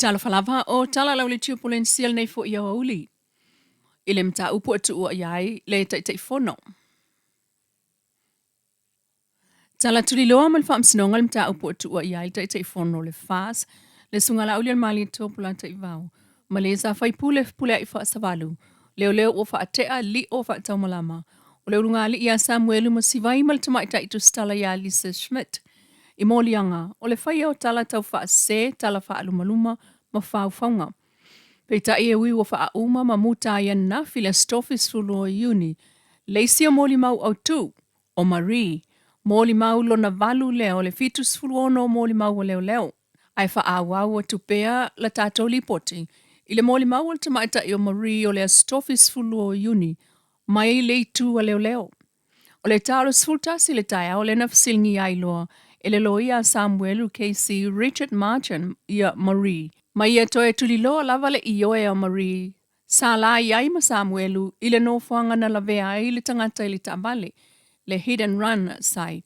Tala falava o tala lauli tiu potensial nei fo ia uli. Ile mta upu atu ua iai le tai fono. Tala tuli loa mal fam sinonga le mta upu atu ua iai tai fono le fas. Le sunga lauli al mali topula tai vau. Ma le sa fai pule i fa savalu. Leo o fa atea li o fa taumalama. O leo runga li ia Samuelu ma sivai mal tamai tai tu stala ia Lisa Schmidt. I molianga, o le fai o tala tau fa se, tala fa alumaluma, ma fau faunga. Peita e ui wa fa uma ma muta ia na fila stofis fulu o uni. Leisi o moli mau au tu, o Marie. Moli mau lo na valu leo, le fitus fulu ono moli mau o leo. Ai fa awau o tupea la tato li poti. Ile moli mau o tamaita i o Marie o le stofis fulu o uni. Mai le tu o leo. O le taro sfultasi le taia o le na fasilngi ai loa. Ele loia Samuelu Casey Richard Marchand ia Marie. Ma ia toe tuli loa lava le ioe a Marie. Sa la iai ma Samuelu ile no fuanga na lavea i le tangata i le tabale. Le hit and run side.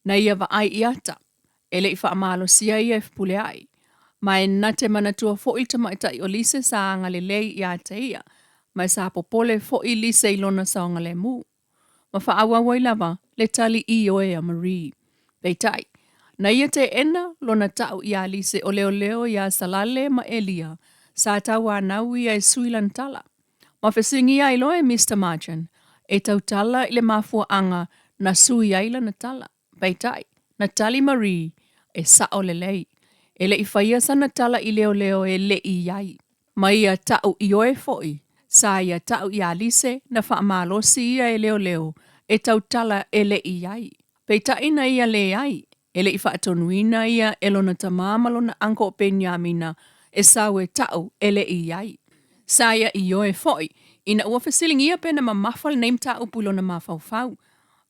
Na ia va ai iata. Ele i wha amalo sia ia e fpule ai. Ma e nate manatua fo i tamaita i o lise sa anga le lei iata ia. Ma sa popole fo i lise i lona sa anga le mu. Ma wha awa lava le tali ioe a Marie. Peitai, na ia te ena lona tau ia lise o leo ia salale ma elia, sa tau anau ia e suilan tala. Ma fesingi ia ilo e Mr. Marchand, e tau tala ile mafua anga na sui aila na tala. Peitai, na tali Marie, e sao lelei. Ele i whaia sa na tala i leo e le i iai. Ma ia tau ioe foi, sa ia tau ia lise na whaamalosi ia e leo, e tau tala e le i iai. Peitai na ia le ai, ele i whaatonuina ia elona tamamalo na anko o penyamina e sawe tau ele i ai. Sa ia i oe foi, ina ua fasiling ia pena ma mafal neim tau pulo na mafau.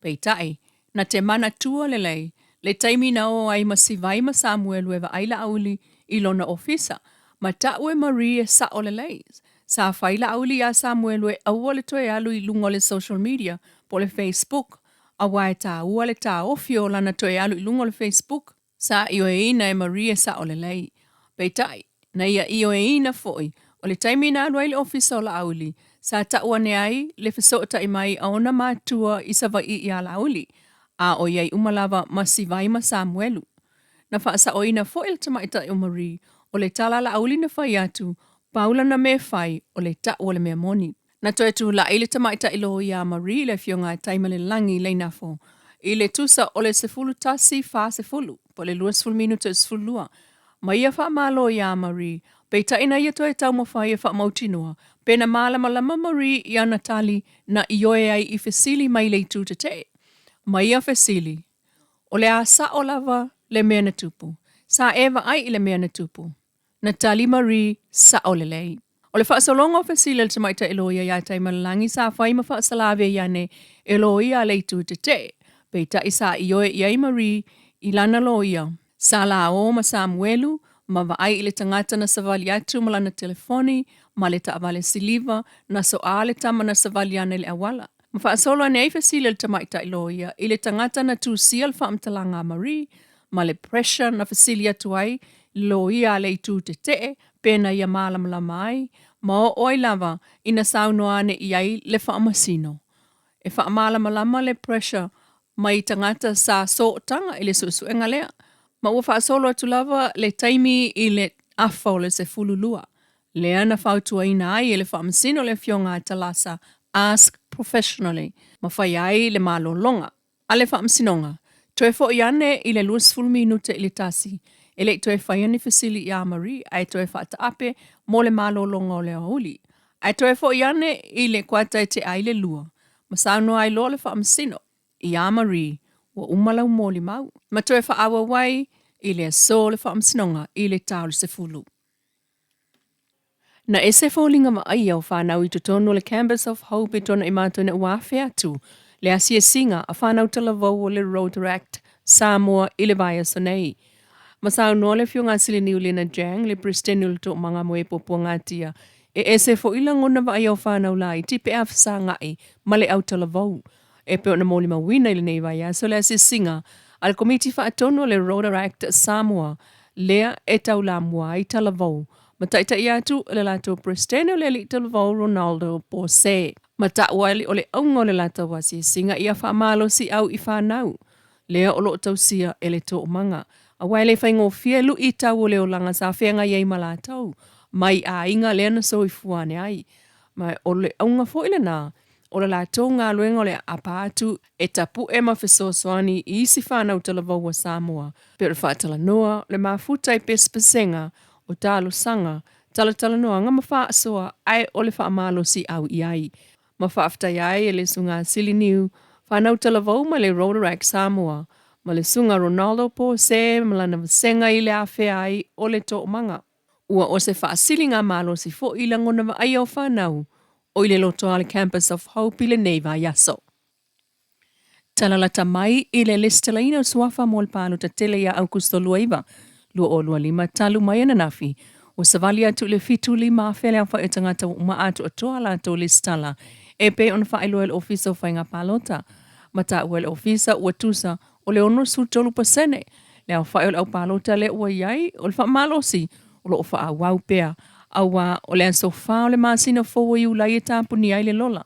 Peitai, na te mana tua lelei, le taimina o ai masivai ma Samuelu eva aila auli ilona ofisa, ma tau e Marie sa o lelei. Sa faila auli a Samuelu e awale toe alu i lungole social media, po le Facebook, a wai tā ua le tā ofio lana toe alu i lungo le Facebook. Sa io e ina e Maria sa o le lei. Peitai, na ia io e ina foi, o le taimina alua i le ofisa o la auli. Sa ta ua ne ai, le fesota i mai a ona mātua i sa vai i a la auli. A o iei umalava masivai ma Samuelu. Na wha sa o ina foi le tamaita o Marie, o le tala la auli na fai atu, paula na me fai o le ta ua le mea moni. Na toe tu la ile tamaita ilo ia Marie le fionga taimale langi le nafo. Ile tusa o le sefulu tasi fa sefulu, po le 20 minuto sefulua. Ma ia wha malo ia Marie, peita ina ia toe tau mawha ia wha mautinua. Pena malama Marie ia Natali na ioe ai I fesili mai le tu te. Ma ia fesili, o le asa o lava le mea na tupu. Sa eva ai ile mea na tupu. Natali Marie sa o le lei. O le whaasolonga o fesile le tamaita eloia ia taimalangi sa whai ma whaasalave iane eloia le tu te. Peita isa ioe iai Marie I lana loia. Sa la o ma Samuelu, ma vaai ile tangata na savali atu ma lana telefoni, ma le taavale siliva, na so ale tama na savali ane le awala. Ma whaasolo ane ei fesile le tamaita eloia, ile tangata na tu sial whaamtalanga Marie, ma le pressure na fesili atu ai, loia le tu te, pena ia malamlama ai, ma o oi lava ina saunoane iai le whaamasino. E whaamalamalama le pressure mai tangata sa so tanga ile susuenga lea. Ma ua whaasolo atu lava le taimi I le afa o le se fululua. Lea na whautua ina ai le whaamasino le fionga talasa, ask professionally. Ma whai ai le malolonga. A le whaamasinonga, toe fo iane I le 20 minute ile tasi. Ele toe whaiani fasili ia Marie, ai toe whaata ape mo le malolonga o le auli. Ai toe fo iane I le kuata te aile lua. Masauno ai lo le whaamasino. Ia Marie, wa umalau moli mau. Ma toe whaawa wai, I le so le whaamasinonga, I le tau le sefulu. Na ese fōlinga ma ai au whanau I tutono le Canvas of Hope I tona I mātou na uawhea atu. Le asia singa a whanau talavau o le Rotaract Samoa I le vai sonei. Masau no le fionga sili ni ulina jang le pristenul to mga moe popo ngatia. E ese fo ilang ona va ayau whanau lai tipe afsa ngai male au talavau. E peo na moli mawina ili nei vai so le asia singa al komiti wha atono le Rotaract Samoa lea e tau la mua i tala vau. Ma taitai atu le lato Presteno le li tala vau Ronaldo Pose. Ma ta wali o le aunga le lato wasi singa ia whaamalo si au i whanau. Lea o lo tau sia e le tō manga. A waile whaingo fie lu i tau o leo langa sa whenga iei malatau. Mai a inga lea na so i fuane ai. Mai o le aunga fo ile nā. O le lato ngā luenga o le apātu e tapu e mawhisosoani i isi whanau tala vau wa Samoa. Pero whaatala noa le mafutai pespesenga o talo sanga. Tala noa nga mawha asoa ai o le whaamalo si au i ai. Mawhaaftai ai e le sunga sili niu. Whanau tala vau ma le Rotaract Samoa. Ma le sunga Ronaldo Pose ma lana vasenga i le awhea ai o le tō manga. Ua o se whaasili ngā malo si fo i langona wa ai au whanau. O i le loto ale Campus of Hope i le Neiva Yaso. Talalata mai i le listelaina suafa mo le palo ta tele ia Augusto Luaiva. Lua o lua lima talu mai ananafi. O savali atu le fitu lima awhele au whae tangata uma atu atoa la to listala. E pe on whae loa le ofisa o whainga palota. Mata ua le ofisa ua tusa o le ono su tolu pasene. Le au whae o le au palota le ua iai o le wha malosi. O lo o wha wau pea. Awa o le anso wha o le masina fōa i ulai e tāpuni ai le lola.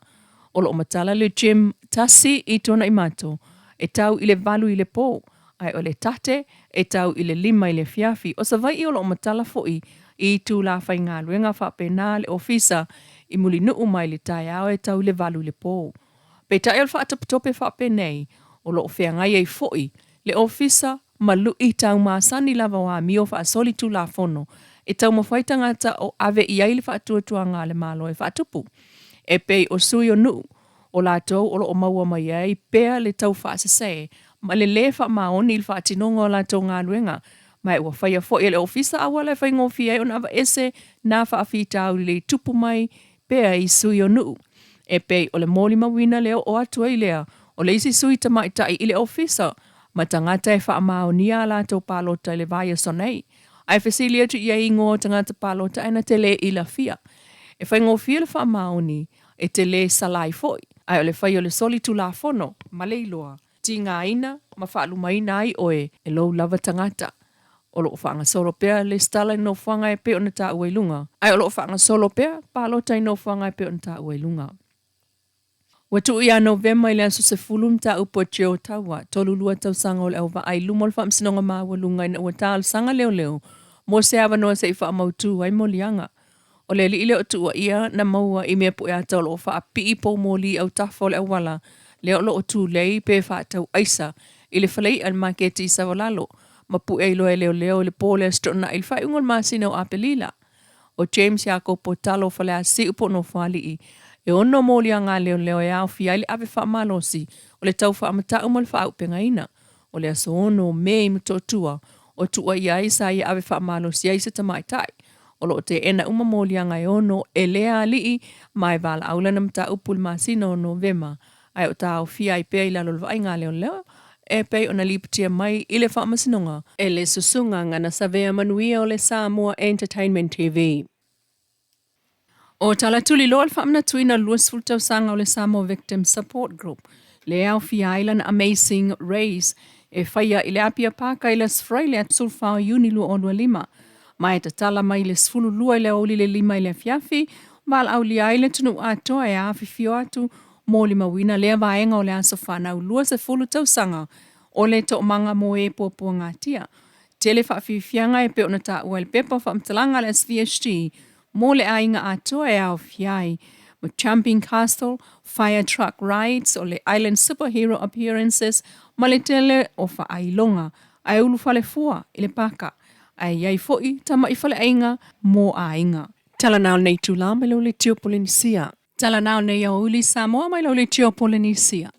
O lo o matala le Jim tasi i tona i mato. E tau i le valu i le pō. Ai o le tate e tau i le lima i le fiafi. O sa vai i o lo o matala fo'i i tū la whai ngā luenga whapena le ofisa i muli nuu mai le tai au e tau i le valu i le pō. Pe tai o le whaatapatope whapenei o lo o whea ngai ei fo'i le ofisa malu i tau māsani lava wa mio whaasoli tū la fono. E tau mawhaita ngata o ave i aile whaatuatua ngā le malo e whaatupu. E pei o sui o nuu, o lātou o lo o maua mai ai, pea le tau whaasase, ma le le wha maoni il whaatinonga o lātou ngā luenga. Mai ua whaia fo i le ofisa awa le whai ngofi ai o na ese nā whaafitau le tupu mai, pea i sui o nuu. E pei o le mōli mawina leo o atua i lea, o le isi sui tamaitai i le ofisa, ma tangata e wha maonia lātou pālota i le vaya sonei. Ai whesilia tu ia ingo tangata palota aina te le i la fia. E whai ngō fia le wha maoni e te le salai foi. Ai o le whai o le soli tu la fono, ma le iloa. Ti ngā ina, ma wha alumaina ai oe e lou lava tangata. O lo o wha anga solo pea le stala i no whanga e pe o na tā ua ilunga. Ai o lo o wha anga solo pea palota i no whanga e pe o na tā ua ilunga. Watu ia November i le aso se fulum ta upo tio tawa. Tolu lua tau sanga o le au ai lumol wha msinonga maa walunga ina ua tāl sanga leo leo. Mo se awa noa se i wha mautu ai mo lianga. O le li ile o tua ia na maua i mea pu ea tau lo wha api i po moli au tafo le awala. Leo lo o tu lei pe wha tau aisa. I le whalei al maketi i sawalalo. Ma pu e ilo e leo leo le po le strona il wha ungol masina o apelila. O James Yako po talo whale a si upo no whali i. E ono mōli a ngā leo leo e au fia ili ave wha malosi o le tau wha amata umal wha aupenga ina. O le aso ono me i mtotua o tua i aisa i ave wha malosi aisa tamai tai. O lo te ena uma mōli a ngai ono e lea lii mai vala aulana mta upul masino o Novema. Ai o tau fia i pea i lalo lwa i ngā leo leo e pei o na lipatia mai i le wha masinonga. E le susunga ngana savea manuia o le Samoa Entertainment TV. O tala tuli loa whaamna tuina luas fultau sanga o le Samoa Victim Support Group. Le au fia Island Amazing Race e whaia i le apia pāka i le sfrai le atsulwhao Iuni lua o lua lima. Mai ta tala mai le sfulu lua i le oli le lima i le fiafi, val au li ai le tunu atoa e awhi fio atu, mō lima wina lea vaenga o le aso whanau lua se fulu tau sanga o le to manga mo e pōpua ngā tia. Tele whaafi fianga e pe ona ta ua le pepa whaamtalanga le SVSG, mō le ainga atoa e au fiai, mo Jumping Castle, Fire Truck Rides, o le Island Superhero Appearances, ma le tele o whaailonga, ai ulu whale fua i le paka, ai iai foi tama i whale ainga mō ainga. Tala nao nei tūla mai lau le tio Polinisia. Tala nao nei au uli Samoa mai lau le tio Polinisia.